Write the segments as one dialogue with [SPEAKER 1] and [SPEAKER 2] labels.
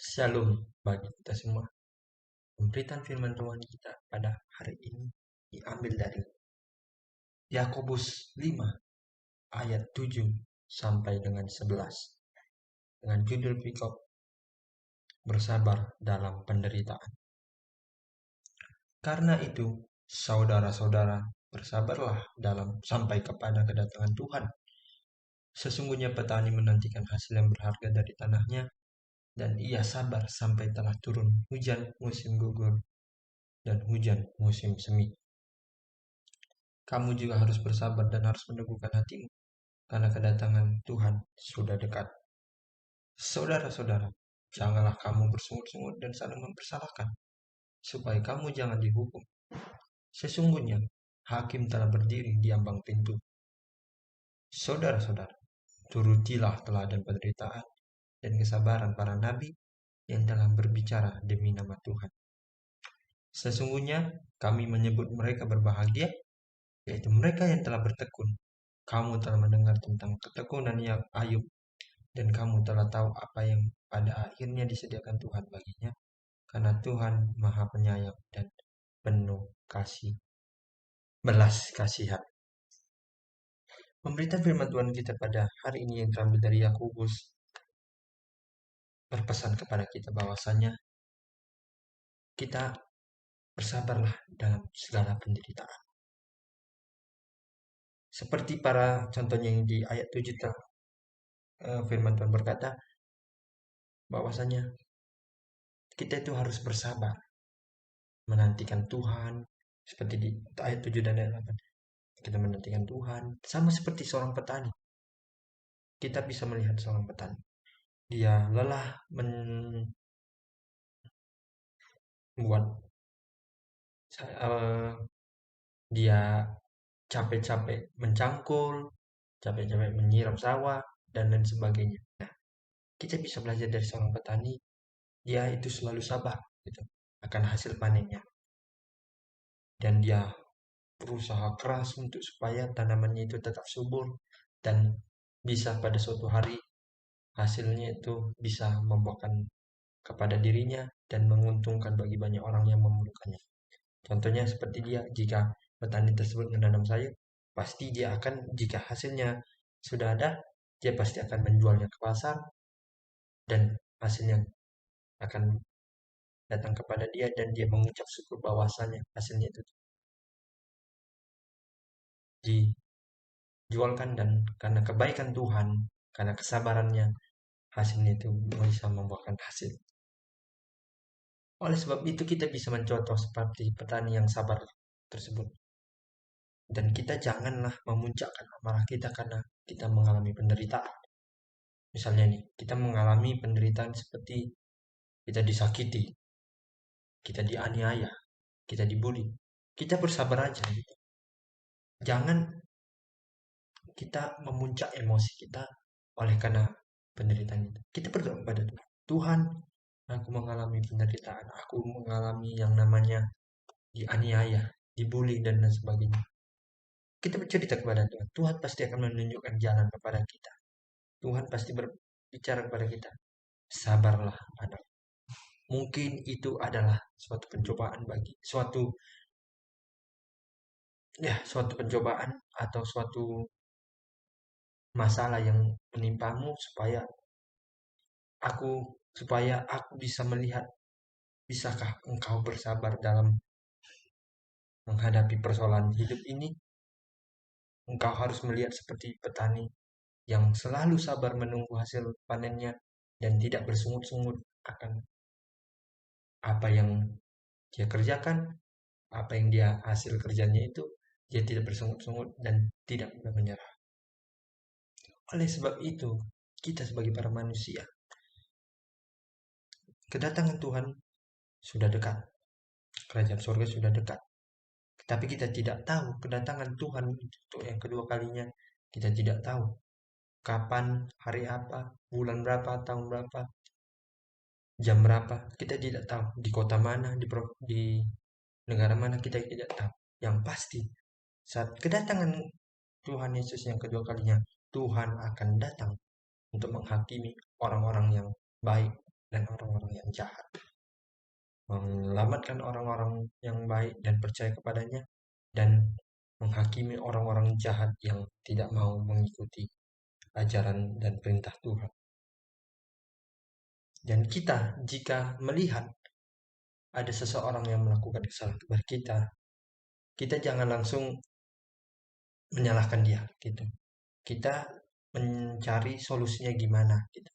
[SPEAKER 1] Shalom bagi kita semua. Pemberitaan firman Tuhan kita pada hari ini diambil dari Yakobus 5 ayat 7 sampai dengan 11 dengan judul pikop bersabar dalam penderitaan. Karena itu, saudara-saudara, bersabarlah dalam sampai kepada kedatangan Tuhan. Sesungguhnya petani menantikan hasil yang berharga dari tanahnya, dan ia sabar sampai telah turun hujan musim gugur dan hujan musim semi. Kamu juga harus bersabar dan harus meneguhkan hatimu, karena kedatangan Tuhan sudah dekat. Saudara-saudara, janganlah kamu bersungut-sungut dan saling mempersalahkan, supaya kamu jangan dihukum. Sesungguhnya, hakim telah berdiri di ambang pintu. Saudara-saudara, turutilah teladan penderitaan dan kesabaran para nabi yang telah berbicara demi nama Tuhan. Sesungguhnya, kami menyebut mereka berbahagia, yaitu mereka yang telah bertekun. Kamu telah mendengar tentang ketekunan yang Ayub, dan kamu telah tahu apa yang pada akhirnya disediakan Tuhan baginya, karena Tuhan Maha Penyayang dan penuh kasih, belas kasihan. Pemberitaan firman Tuhan kita pada hari ini yang terambil dari Yakobus berpesan kepada kita bahwasanya kita bersabarlah dalam segala penderitaan. Seperti para contohnya yang di ayat 7 firman Tuhan berkata bahwasanya kita itu harus bersabar menantikan Tuhan, seperti di ayat 7 dan ayat 8. Kita menantikan Tuhan, sama seperti seorang petani. Kita bisa melihat seorang petani. Dia lelah membuat, dia capek-capek mencangkul, capek-capek menyiram sawah, dan lain sebagainya. Nah, kita bisa belajar dari seorang petani, dia itu selalu sabar gitu, akan hasil panennya. Dan dia berusaha keras untuk supaya tanamannya itu tetap subur dan bisa pada suatu hari hasilnya itu bisa membuahkan kepada dirinya dan menguntungkan bagi banyak orang yang memerlukannya. Contohnya seperti dia, jika petani tersebut menanam sayur, pasti dia akan, jika hasilnya sudah ada, dia pasti akan menjualnya ke pasar dan hasilnya akan datang kepada dia dan dia mengucap syukur bahwasanya hasilnya itu dijualkan, dan karena kebaikan Tuhan, karena kesabarannya, hasilnya itu bisa membuahkan hasil. Oleh sebab itu kita bisa mencontoh seperti petani yang sabar tersebut. Dan kita janganlah memuncakkan amarah kita karena kita mengalami penderitaan. Misalnya nih, kita mengalami penderitaan seperti kita disakiti, kita dianiaya, kita dibully. Kita bersabar aja gitu. Jangan kita memuncak emosi kita oleh karena penderitaan itu. Kita berdoa kepada Tuhan. Tuhan, aku mengalami penderitaan, aku mengalami yang namanya dianiaya, dibully, dan lain sebagainya. Kita bercerita kepada Tuhan. Tuhan pasti akan menunjukkan jalan kepada kita. Tuhan pasti berbicara kepada kita. Sabarlah, anak. Mungkin itu adalah suatu pencobaan bagi suatu pencobaan atau suatu masalah yang menimpamu supaya aku bisa melihat, bisakah engkau bersabar dalam menghadapi persoalan hidup ini. Engkau harus melihat seperti petani yang selalu sabar menunggu hasil panennya dan tidak bersungut-sungut akan apa yang dia kerjakan, apa yang dia hasil kerjanya itu, dia tidak bersungut-sungut dan tidak mudah menyerah. Oleh sebab itu, kita sebagai para manusia, kedatangan Tuhan sudah dekat, kerajaan surga sudah dekat. Tapi kita tidak tahu kedatangan Tuhan untuk yang kedua kalinya. Kita tidak tahu kapan, hari apa, bulan berapa, tahun berapa, jam berapa. Kita tidak tahu di kota mana, di negara mana, kita tidak tahu. Yang pasti, saat kedatangan Tuhan Yesus yang kedua kalinya, Tuhan akan datang untuk menghakimi orang-orang yang baik dan orang-orang yang jahat, menyelamatkan orang-orang yang baik dan percaya kepadanya, dan menghakimi orang-orang jahat yang tidak mau mengikuti ajaran dan perintah Tuhan. Dan kita, jika melihat ada seseorang yang melakukan kesalahan kepada kita, kita jangan langsung menyalahkan dia, gitu. Kita mencari solusinya gimana, gitu.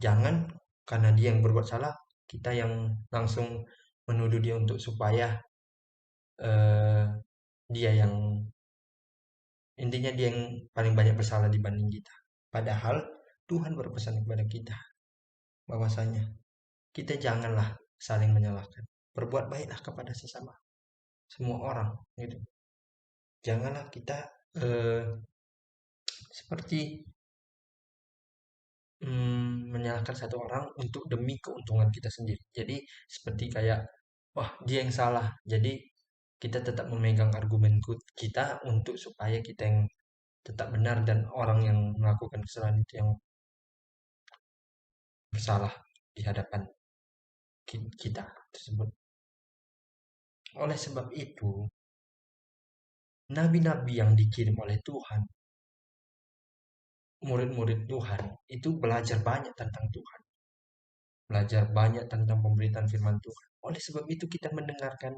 [SPEAKER 1] Jangan karena dia yang berbuat salah, kita yang langsung menuduh dia untuk supaya eh, dia yang intinya dia yang paling banyak bersalah dibanding kita. Padahal Tuhan berpesan kepada kita bahwasanya kita janganlah saling menyalahkan. Berbuat baiklah kepada sesama, semua orang, gitu. Janganlah kita eh, seperti menyalahkan satu orang untuk demi keuntungan kita sendiri. Jadi seperti kayak, wah dia yang salah, jadi kita tetap memegang argumen kita untuk supaya kita yang tetap benar dan orang yang melakukan kesalahan itu yang bersalah di hadapan kita tersebut. Oleh sebab itu, nabi-nabi yang dikirim oleh Tuhan, murid-murid Tuhan, itu belajar banyak tentang Tuhan, belajar banyak tentang pemberitaan firman Tuhan. Oleh sebab itu kita mendengarkan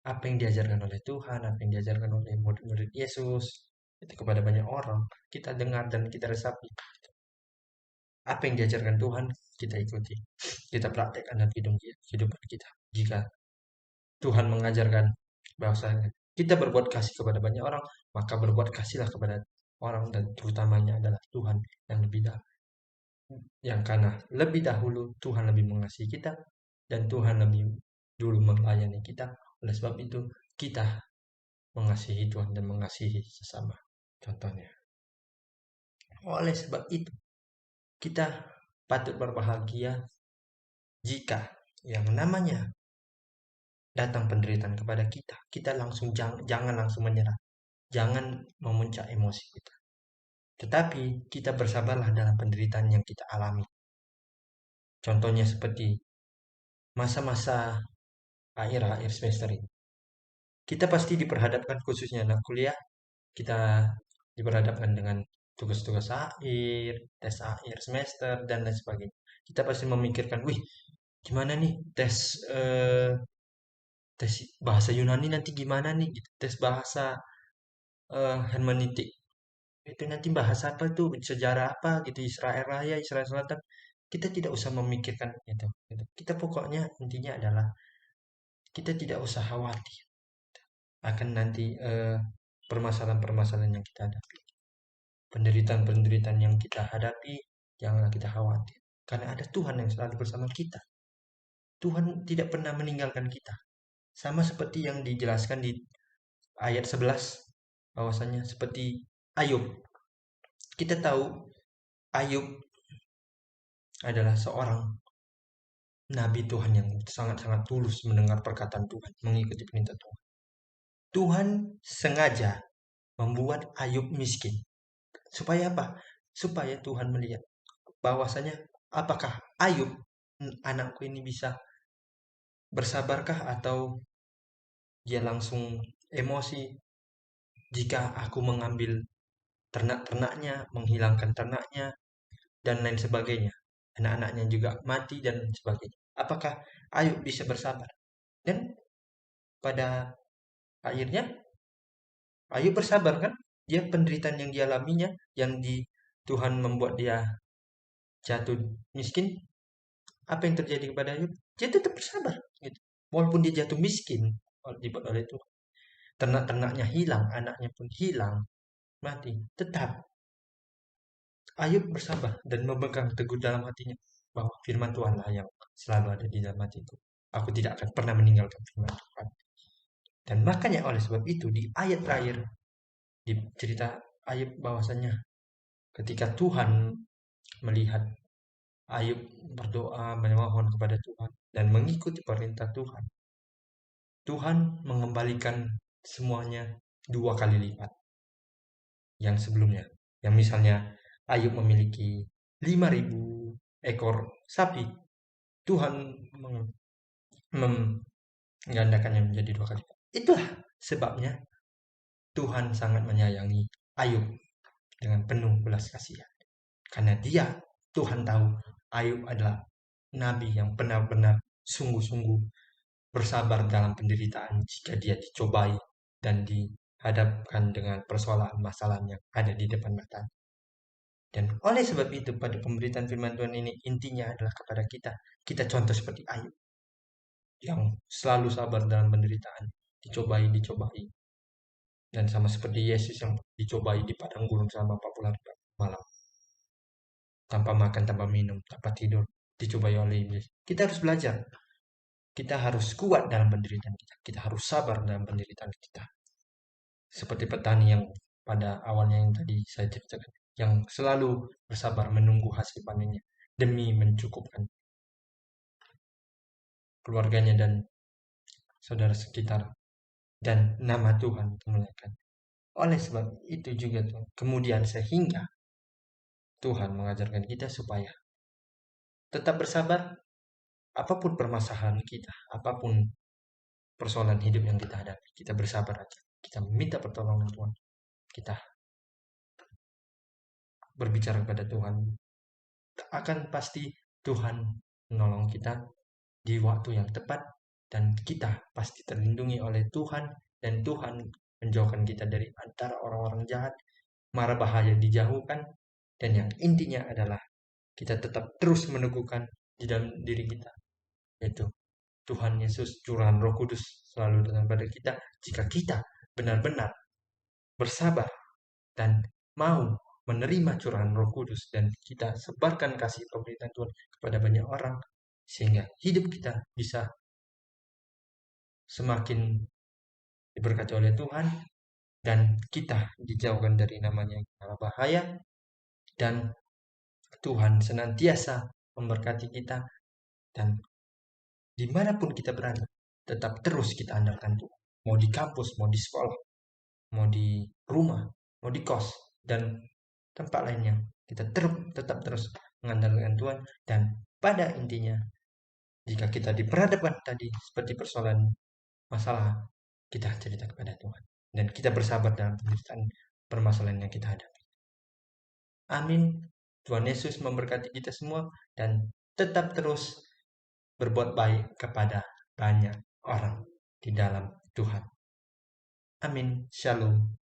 [SPEAKER 1] apa yang diajarkan oleh Tuhan, apa yang diajarkan oleh murid-murid Yesus, itu kepada banyak orang. Kita dengar dan kita resapi. Apa yang diajarkan Tuhan, kita ikuti. Kita praktekkan dalam kehidupan kita. Jika Tuhan mengajarkan bahwasanya kita berbuat kasih kepada banyak orang, maka berbuat kasihlah kepada orang, dan terutamanya adalah Tuhan yang lebih dahulu. Yang karena lebih dahulu Tuhan lebih mengasihi kita dan Tuhan lebih dulu melayani kita. Oleh sebab itu kita mengasihi Tuhan dan mengasihi sesama. Contohnya. Oleh sebab itu kita patut berbahagia jika yang namanya datang penderitaan kepada kita, kita langsung jangan langsung menyerah. Jangan memuncak emosi kita. Tetapi kita bersabarlah dalam penderitaan yang kita alami. Contohnya seperti masa-masa akhir-akhir semester ini. Kita pasti diperhadapkan, khususnya anak kuliah, kita diperhadapkan dengan tugas-tugas akhir, tes akhir semester, dan lain sebagainya. Kita pasti memikirkan, wih, gimana nih tes bahasa Yunani nanti gimana nih, gitu. Tes bahasa hermeneutik itu nanti bahasa apa tuh, sejarah apa gitu, Israel Raya, Israel Selatan. Kita tidak usah memikirkan itu, gitu. Kita pokoknya intinya adalah kita tidak usah khawatir akan nanti permasalahan-permasalahan yang kita hadapi, penderitaan-penderitaan yang kita hadapi. Janganlah kita khawatir, karena ada Tuhan yang selalu bersama kita. Tuhan tidak pernah meninggalkan kita, sama seperti yang dijelaskan di ayat 11, bahwasanya seperti Ayub. Kita tahu Ayub adalah seorang nabi Tuhan yang sangat-sangat tulus mendengar perkataan Tuhan, mengikuti perintah Tuhan. Tuhan sengaja membuat Ayub miskin. Supaya apa? Supaya Tuhan melihat bahwasanya apakah Ayub, anakku ini, bisa bersabarkah atau dia langsung emosi jika aku mengambil ternak-ternaknya, menghilangkan ternaknya, dan lain sebagainya. Anak-anaknya juga mati dan sebagainya. Apakah Ayub bisa bersabar? Dan pada akhirnya Ayub bersabar kan? Dia penderitaan yang dialaminya, yang di Tuhan membuat dia jatuh miskin. Apa yang terjadi kepada Ayub? Dia tetap bersabar. Gitu. Walaupun dia jatuh miskin, dibuat oleh Tuhan. Ternak-ternaknya hilang, anaknya pun hilang, mati. Tetap Ayub bersabar dan memegang teguh dalam hatinya bahwa firman Tuhanlah yang selalu ada di dalam hatiku. Aku tidak akan pernah meninggalkan firman Tuhan. Dan makanya oleh sebab itu di ayat terakhir di cerita Ayub, bahwasanya ketika Tuhan melihat Ayub berdoa memohon kepada Tuhan dan mengikuti perintah Tuhan, Tuhan mengembalikan semuanya 2 kali lipat yang sebelumnya. Yang misalnya Ayub memiliki 5.000 ekor sapi, Tuhan menggandakannya menjadi 2 kali. Itulah sebabnya Tuhan sangat menyayangi Ayub dengan penuh belas kasihan. Karena Tuhan tahu Ayub adalah nabi yang benar-benar sungguh-sungguh bersabar dalam penderitaan jika dia dicobai dan dihadapkan dengan persoalan masalah yang ada di depan mata. Dan oleh sebab itu pada pemberitaan firman Tuhan ini intinya adalah kepada kita. Kita contoh seperti Ayub yang selalu sabar dalam penderitaan, dicobai. Dan sama seperti Yesus yang dicobai di padang gurun selama 40 hari malam. Tanpa makan, tanpa minum, tanpa tidur, dicobai oleh iblis. Kita harus belajar. Kita harus kuat dalam penderitaan kita. Kita harus sabar dalam penderitaan kita. Seperti petani yang pada awalnya yang tadi saya ceritakan, yang selalu bersabar menunggu hasil panennya demi mencukupkan keluarganya dan saudara sekitar dan nama Tuhan dimuliakan. Oleh sebab itu juga kemudian sehingga Tuhan mengajarkan kita supaya tetap bersabar apapun permasalahan kita, apapun persoalan hidup yang kita hadapi, kita bersabar aja. Kita minta pertolongan Tuhan. Kita berbicara kepada Tuhan. Akan pasti Tuhan menolong kita di waktu yang tepat dan kita pasti terlindungi oleh Tuhan dan Tuhan menjauhkan kita dari antara orang-orang jahat, mara bahaya dijauhkan, dan yang intinya adalah kita tetap terus meneguhkan di dalam diri kita, yaitu Tuhan Yesus, curahan Roh Kudus selalu datang pada kita jika kita benar-benar bersabar dan mau menerima curahan Roh Kudus dan kita sebarkan kasih pemberitaan Tuhan kepada banyak orang sehingga hidup kita bisa semakin diberkati oleh Tuhan dan kita dijauhkan dari namanya yang bahaya dan Tuhan senantiasa memberkati kita dan dimanapun kita berada tetap terus kita andalkan Tuhan, mau di kampus, mau di sekolah, mau di rumah, mau di kos dan tempat lainnya kita tetap terus mengandalkan Tuhan dan pada intinya jika kita diperhadapkan tadi seperti persoalan masalah kita cerita kepada Tuhan dan kita bersabar dalam penderitaan permasalahan yang kita hadapi. Amin. Tuhan Yesus memberkati kita semua dan tetap terus berbuat baik kepada banyak orang di dalam Tuhan. Amin. Shalom.